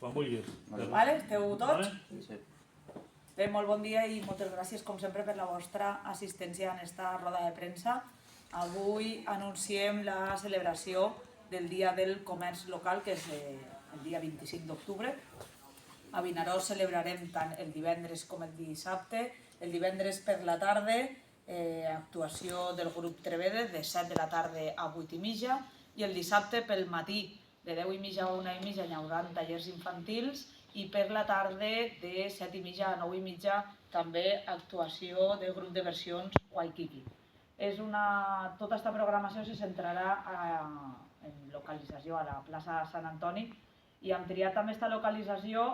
Quan vulguis. Esteu tots? Sí. Bé, molt bon dia i moltes gràcies, com sempre, per la vostra assistència en esta roda de premsa. Avui anunciem la celebració del Dia del Comerç Local, que és el dia 25 d'octubre. A Vinaròs celebrarem tant el divendres com el dissabte. El divendres per la tarda, actuació del grup Trevede de 7 de la tarda a 8 i mitja, i el dissabte pel matí de 10 i mitja a 1 i mitja hi haurà tallers infantils, i per la tarda de 7 i mitja a 9 i mitja també actuació del grup de versions Waikiki. Tota aquesta programació se centrarà en localització a la plaça Sant Antoni, i hem triat també aquesta localització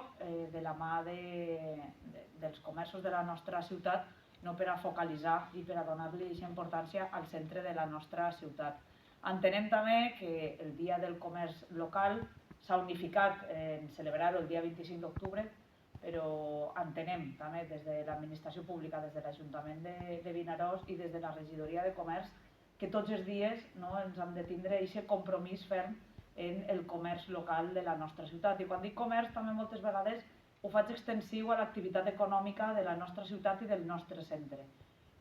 de la mà dels comerços de la nostra ciutat, no per a focalitzar i per a donar-li aquesta importància al centre de la nostra ciutat. Entenem també que el Dia del Comerç Local s'ha unificat en celebrar-ho el dia 25 d'octubre, però entenem també des de l'administració pública, des de l'Ajuntament de Vinaròs i des de la regidoria de comerç, que tots els dies ens hem de tindre aquest compromís ferm en el comerç local de la nostra ciutat. I quan dic comerç també moltes vegades ho faig extensiu a l'activitat econòmica de la nostra ciutat i del nostre centre.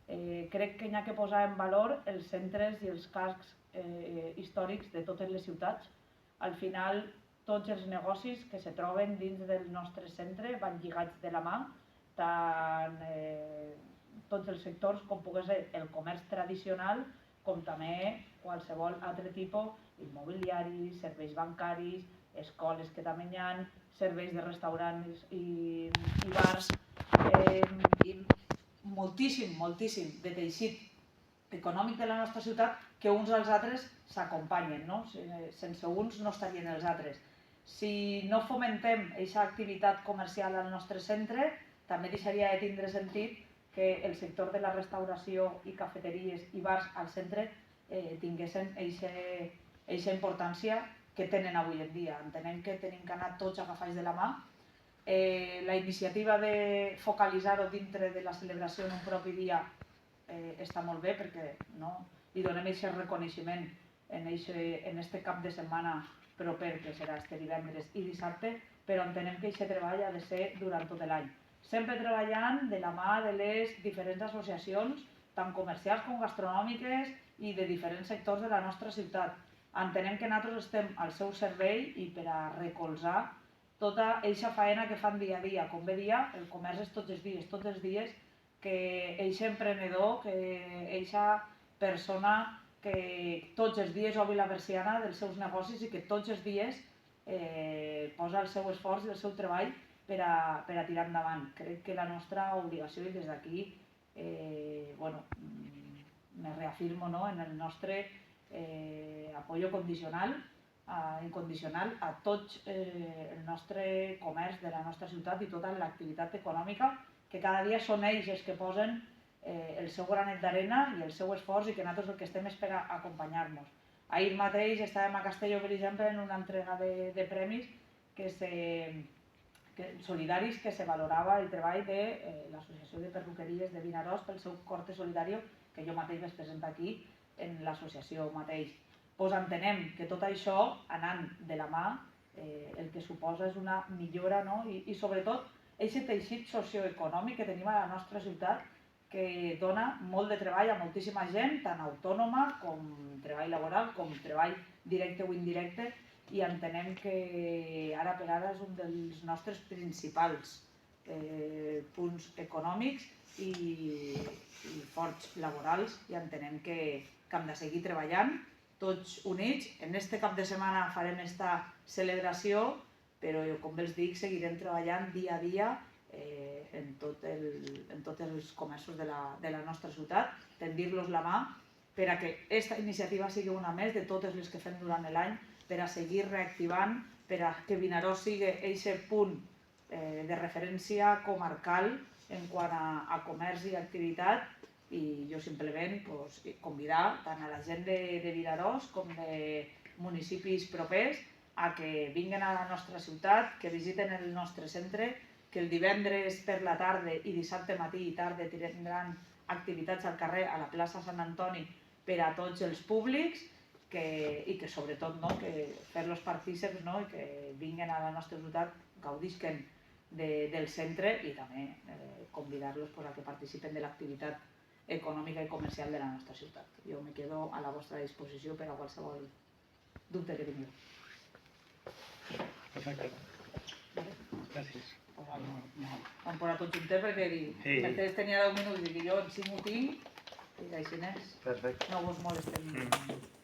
Crec que hi ha que posar en valor els centres i els cascs històrics de totes les ciutats. Al final, tots els negocis que se troben dins del nostre centre van lligats de la mà, tant tots els sectors com pugui ser el comerç tradicional, com també qualsevol altre tipus, immobiliaris, serveis bancaris, escoles que també hi ha, serveis de restaurants i bars, i moltíssim de teixit econòmic de la nostra ciutat que uns als altres s'acompanyen, no? Sense uns no estarien els altres. Si no fomentem aquesta activitat comercial al nostre centre, també deixaria de tindre sentit que el sector de la restauració i cafeteries i bars al centre tinguessin aquesta importància que tenen avui en dia. Entenem que tenim que anar tots agafats de la mà. La iniciativa de focalitzar-ho dintre de la celebració en un propi dia està molt bé, perquè li donem aquest reconeixement en aquest cap de setmana proper, que serà este divendres i dissabte, però entenem que aquest treball ha de ser durant tot l'any. Sempre treballant de la mà de les diferents associacions, tant comercials com gastronòmiques i de diferents sectors de la nostra ciutat. Entenem que nosaltres estem al seu servei i per a recolzar tota aquesta feina que fan dia a dia. Com bé dia, el comerç és tots els dies, que aquest emprenedor, que aquesta persona que tots els dies obri la persiana dels seus negocis i que tots els dies posa el seu esforç i el seu treball per a tirar endavant. Crec que la nostra obligació, i des d'aquí me reafirmo en el nostre apoyo incondicional a tot el nostre comerç de la nostra ciutat i tota l'activitat econòmica, que cada dia són ells els que posen el seu granet d'arena i el seu esforç, i que nosaltres el que estem és per a acompanyar-nos. Ahir mateix estàvem a Castelló, per exemple, en una entrega de premis solidaris que se valorava el treball de l'Associació de Perruqueries de Vinaròs pel seu corte solidari, que jo mateix vaig presentar aquí en l'associació mateix. Doncs entenem que tot això, anant de la mà, el que suposa és una millora, i sobretot aquest teixit socioeconòmic que tenim a la nostra ciutat, que dona molt de treball a moltíssima gent, tant autònoma com treball laboral, com treball directe o indirecte, i entenem que ara per ara és un dels nostres principals punts econòmics i forts laborals, i entenem que hem de seguir treballant tots units. En aquest cap de setmana farem aquesta celebració, però com bé els dic, seguirem treballant dia a dia en tots els comerços de la nostra ciutat, tendir-los la mà per a que aquesta iniciativa sigui una més de totes les que fem durant l'any, per a seguir reactivant, per a que Vinaròs sigui aquest punt de referència comarcal en quant a comerç i activitat. I jo simplement convidar tant a la gent de Vinaròs com de municipis propers a que vinguin a la nostra ciutat, que visiten el nostre centre, que el divendres per la tarda i dissabte matí i tarda tindran activitats al carrer a la plaça Sant Antoni per a tots els públics, i que sobretot fer-los partícips i que vinguin a la nostra ciutat gaudisquen del centre i també convidar-los a que participen de l'activitat econòmica i comercial de la nostra ciutat. Jo me quedo a la vostra disposició per a qualsevol dubte que tingueu. Perfecte. Gràcies. Vam posar tots juntes perquè Mercedes tenia 10 minuts i jo en 5 ho tinc i així no vos molestem.